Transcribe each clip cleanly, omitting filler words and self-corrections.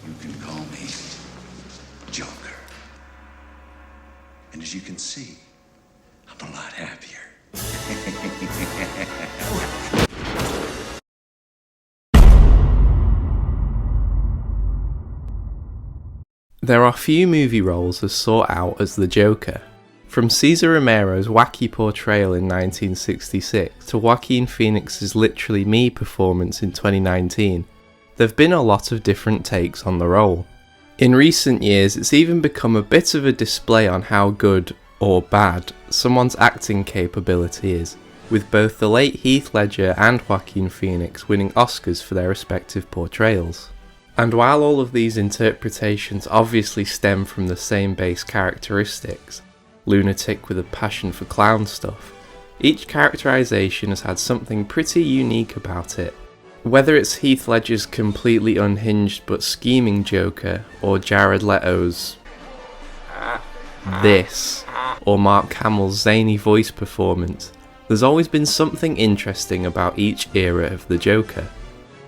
You can call me Joker. And as you can see, I'm a lot happier. There are few movie roles as sought out as the Joker. From Cesar Romero's wacky portrayal in 1966 to Joaquin Phoenix's Literally Me performance in 2019, there have been a lot of different takes on the role. In recent years, it's even become a bit of a display on how good, or bad, someone's acting capability is, with both the late Heath Ledger and Joaquin Phoenix winning Oscars for their respective portrayals. And while all of these interpretations obviously stem from the same base characteristics, lunatic with a passion for clown stuff, each characterization has had something pretty unique about it. Whether it's Heath Ledger's completely unhinged but scheming Joker, or Jared Leto's this, or Mark Hamill's zany voice performance, there's always been something interesting about each era of the Joker.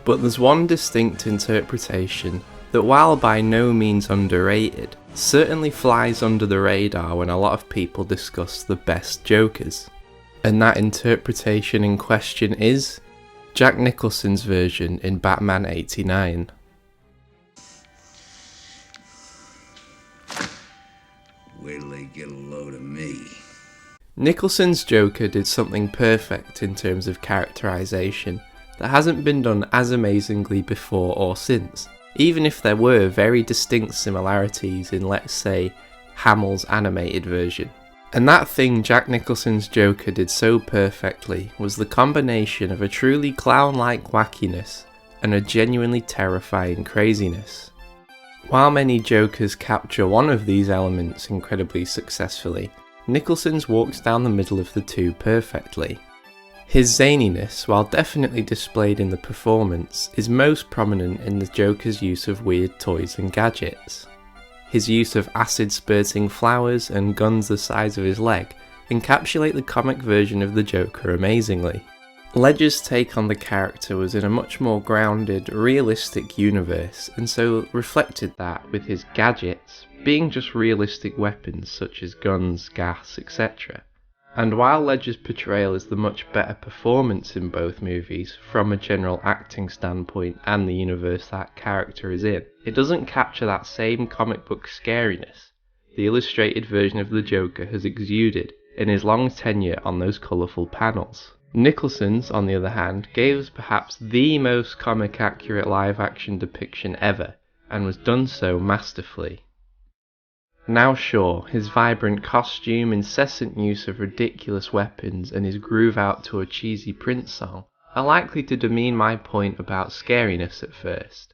But there's one distinct interpretation that, while by no means underrated, certainly flies under the radar when a lot of people discuss the best Jokers. And that interpretation in question is Jack Nicholson's version in Batman '89. Wait till they get a load of me. Nicholson's Joker did something perfect in terms of characterization that hasn't been done as amazingly before or since, even if there were very distinct similarities in, let's say, Hamill's animated version. And that thing Jack Nicholson's Joker did so perfectly was the combination of a truly clown-like wackiness and a genuinely terrifying craziness. While many Jokers capture one of these elements incredibly successfully, Nicholson's walks down the middle of the two perfectly. His zaniness, while definitely displayed in the performance, is most prominent in the Joker's use of weird toys and gadgets. His use of acid-spurting flowers and guns the size of his leg encapsulate the comic version of the Joker amazingly. Ledger's take on the character was in a much more grounded, realistic universe, and so reflected that with his gadgets being just realistic weapons such as guns, gas, etc. And while Ledger's portrayal is the much better performance in both movies, from a general acting standpoint and the universe that character is in, it doesn't capture that same comic book scariness the illustrated version of the Joker has exuded in his long tenure on those colourful panels. Nicholson's, on the other hand, gave us perhaps the most comic accurate live action depiction ever, and was done so masterfully. Now sure, his vibrant costume, incessant use of ridiculous weapons, and his groove out to a cheesy Prince song are likely to demean my point about scariness at first.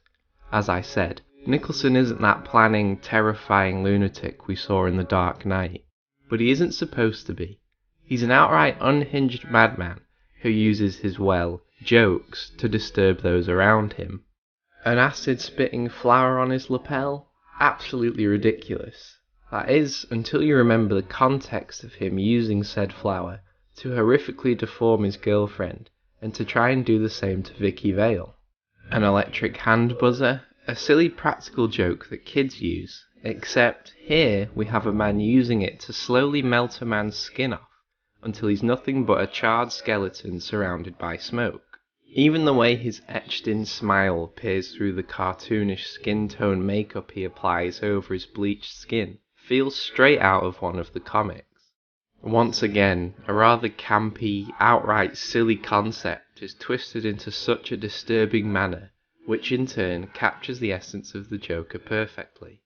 As I said, Nicholson isn't that planning, terrifying lunatic we saw in The Dark Knight, but he isn't supposed to be. He's an outright unhinged madman who uses his, well, jokes to disturb those around him. An acid-spitting flower on his lapel? Absolutely ridiculous. That is, until you remember the context of him using said flower to horrifically deform his girlfriend and to try and do the same to Vicky Vale. An electric hand buzzer? A silly practical joke that kids use, except here we have a man using it to slowly melt a man's skin off until he's nothing but a charred skeleton surrounded by smoke. Even the way his etched-in smile peers through the cartoonish skin tone makeup he applies over his bleached skin feels straight out of one of the comics. Once again, a rather campy, outright silly concept is twisted into such a disturbing manner, which in turn captures the essence of the Joker perfectly.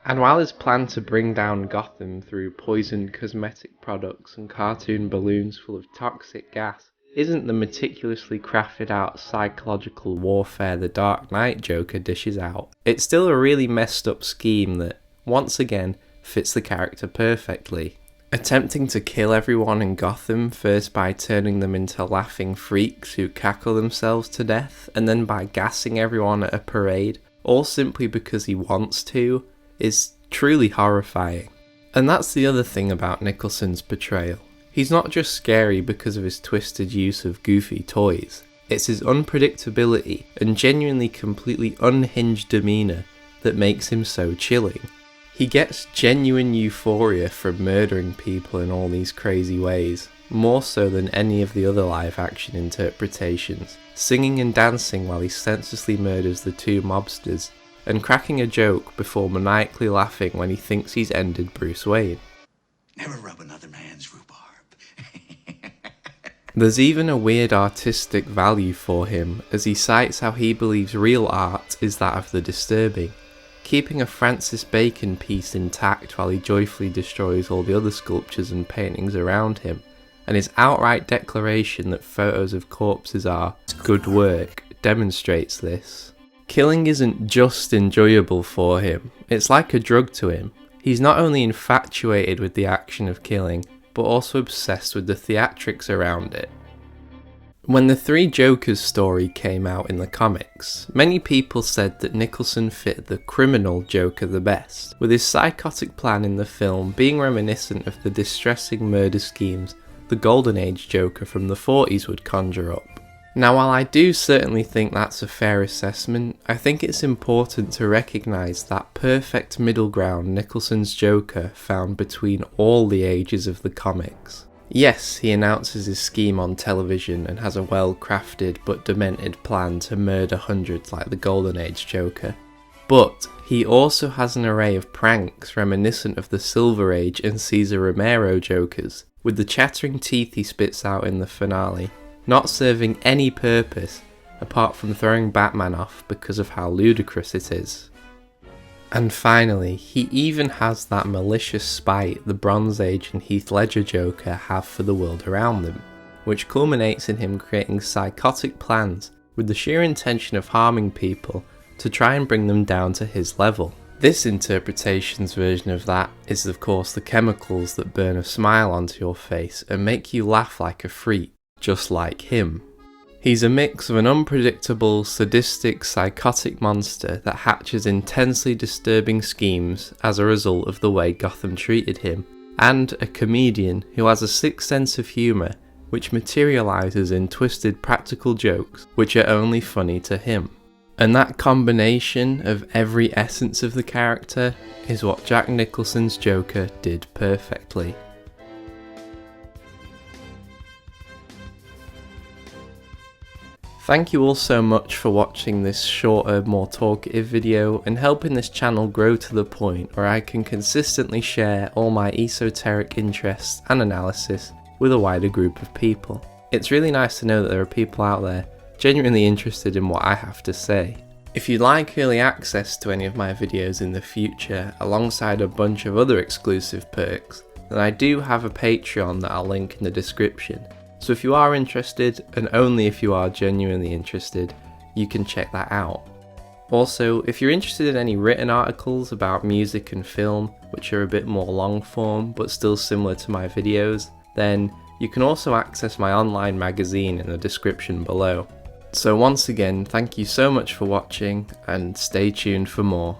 And while his plan to bring down Gotham through poisoned cosmetic products and cartoon balloons full of toxic gas isn't the meticulously crafted out psychological warfare the Dark Knight Joker dishes out, it's still a really messed up scheme that, once again, fits the character perfectly. Attempting to kill everyone in Gotham, first by turning them into laughing freaks who cackle themselves to death, and then by gassing everyone at a parade, all simply because he wants to, is truly horrifying. And that's the other thing about Nicholson's portrayal. He's not just scary because of his twisted use of goofy toys, it's his unpredictability and genuinely completely unhinged demeanour that makes him so chilling. He gets genuine euphoria from murdering people in all these crazy ways, more so than any of the other live action interpretations, singing and dancing while he senselessly murders the two mobsters, and cracking a joke before maniacally laughing when he thinks he's ended Bruce Wayne. Never rub another man's rhubarb. There's even a weird artistic value for him, as he cites how he believes real art is that of the disturbing, keeping a Francis Bacon piece intact while he joyfully destroys all the other sculptures and paintings around him, and his outright declaration that photos of corpses are good work demonstrates this. Killing isn't just enjoyable for him, it's like a drug to him. He's not only infatuated with the action of killing, but also obsessed with the theatrics around it. When the Three Jokers story came out in the comics, many people said that Nicholson fit the criminal Joker the best, with his psychotic plan in the film being reminiscent of the distressing murder schemes the Golden Age Joker from the 40s would conjure up. Now, while I do certainly think that's a fair assessment, I think it's important to recognise that perfect middle ground Nicholson's Joker found between all the ages of the comics. Yes, he announces his scheme on television and has a well-crafted but demented plan to murder hundreds like the Golden Age Joker, but he also has an array of pranks reminiscent of the Silver Age and Cesar Romero Jokers, with the chattering teeth he spits out in the finale not serving any purpose apart from throwing Batman off because of how ludicrous it is. And finally, he even has that malicious spite the Bronze Age and Heath Ledger Joker have for the world around them, which culminates in him creating psychotic plans with the sheer intention of harming people to try and bring them down to his level. This interpretation's version of that is of course the chemicals that burn a smile onto your face and make you laugh like a freak, just like him. He's a mix of an unpredictable, sadistic, psychotic monster that hatches intensely disturbing schemes as a result of the way Gotham treated him, and a comedian who has a sixth sense of humour which materialises in twisted practical jokes which are only funny to him. And that combination of every essence of the character is what Jack Nicholson's Joker did perfectly. Thank you all so much for watching this shorter, more talkative video and helping this channel grow to the point where I can consistently share all my esoteric interests and analysis with a wider group of people. It's really nice to know that there are people out there genuinely interested in what I have to say. If you'd like early access to any of my videos in the future, alongside a bunch of other exclusive perks, then I do have a Patreon that I'll link in the description. So if you are interested, and only if you are genuinely interested, you can check that out. Also, if you're interested in any written articles about music and film, which are a bit more long form but still similar to my videos, then you can also access my online magazine in the description below. So once again, thank you so much for watching, and stay tuned for more.